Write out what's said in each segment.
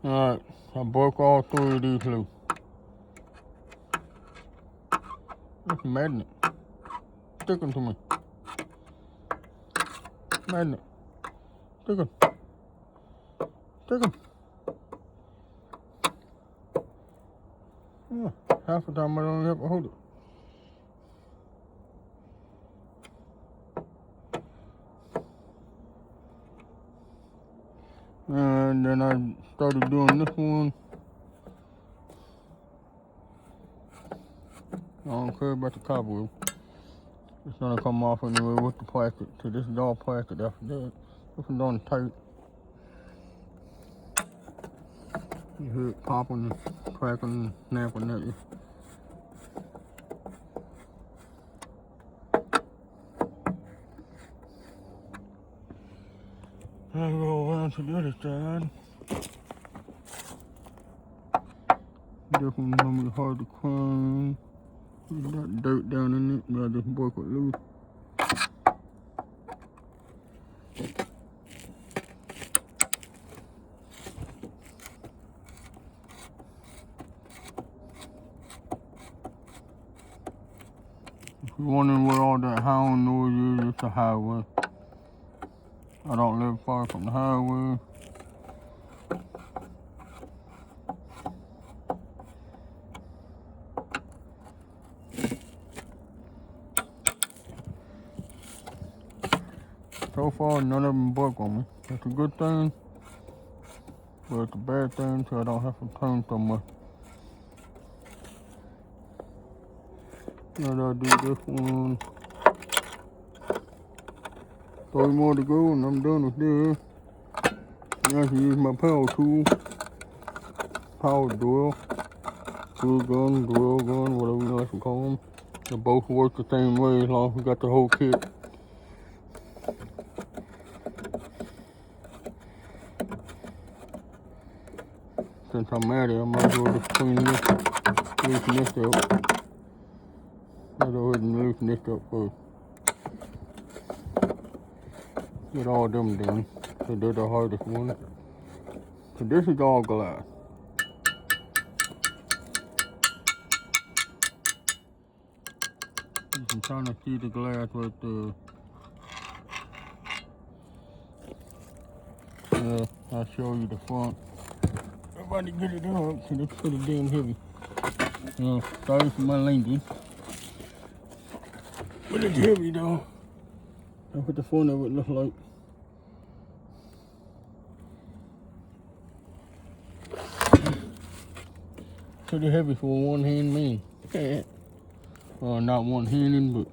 Alright, I broke all 3 of these loose. It's magnet. Stick them to me. Magnet. Stick them. Stick them. Yeah, half the time I don't even have to hold it. And then I started doing this one. I don't care about the cobweb. It's gonna come off anyway with the plastic. So this is all plastic after that. This one's on tight. You hear it popping, cracking, snapping at you. I go around to the other side. This one's gonna be hard to climb. There's got dirt down in it, but I just broke it loose. If you're wondering where all that howling noise is, it's a highway. I don't live far from the highway. So far, none of them broke on me. That's a good thing, but it's a bad thing, so I don't have to turn so much. Now I do this one. 3 more to go, and I'm done with this. Now I can use my power tool, power drill, drill gun, whatever you like to call them. They both work the same way as long as we got the whole kit. Since I'm at it, I might as well just clean this, loosen this up. Let's go ahead and loosen this up first. Get all them done, so they're the hardest one. So this is all glass. You can kind of see the glass right there. I'll show you the front. I'm about to get it up, so it's pretty damn heavy. Sorry for my language. But it's heavy though. That's what the front of it looks like. Pretty heavy for a one-hand man. Well, not one-handed, but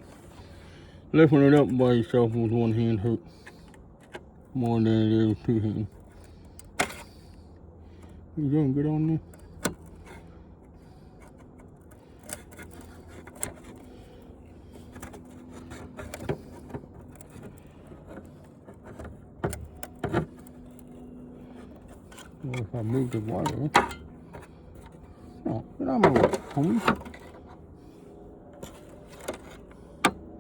lifting it up by yourself with one hand hurt more than it is with 2 hands. You gonna get on there? Well, if I move the wire, no, get out of my way, homie.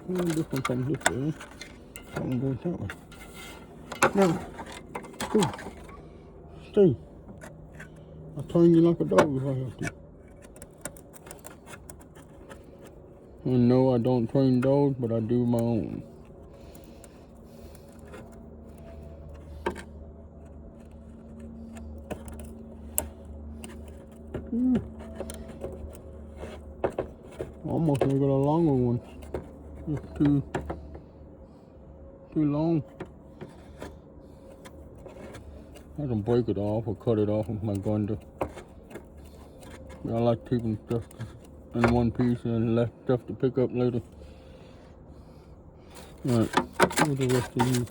This one comes this way. That one goes that way. No, go, stay. I'll turn you like a dog if I have to. And no, I don't train dogs, but I do my own. Almost make it a longer one. It's too long. I can break it off or cut it off with my grinder. I like keeping stuff in one piece and less stuff to pick up later. Alright, here's the rest of these.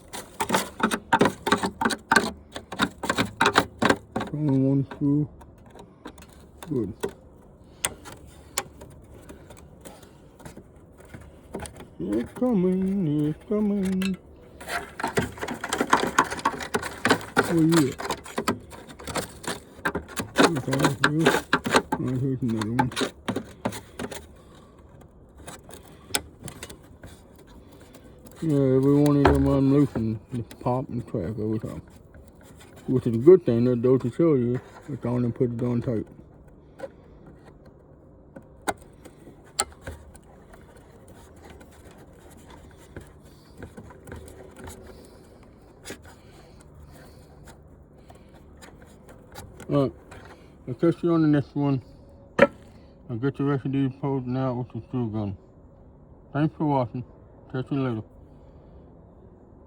Only one screw. Good. It's coming, it's coming. Oh yeah. Here's another one. Yeah, every one of them I'm loosening, just pop and crack every time. Which is a good thing that though to show you. It's on and put it on tight. Alright, I'll catch you on the next one. I'll get the rest of these posing out with the screw gun. Thanks for watching. Catch you later.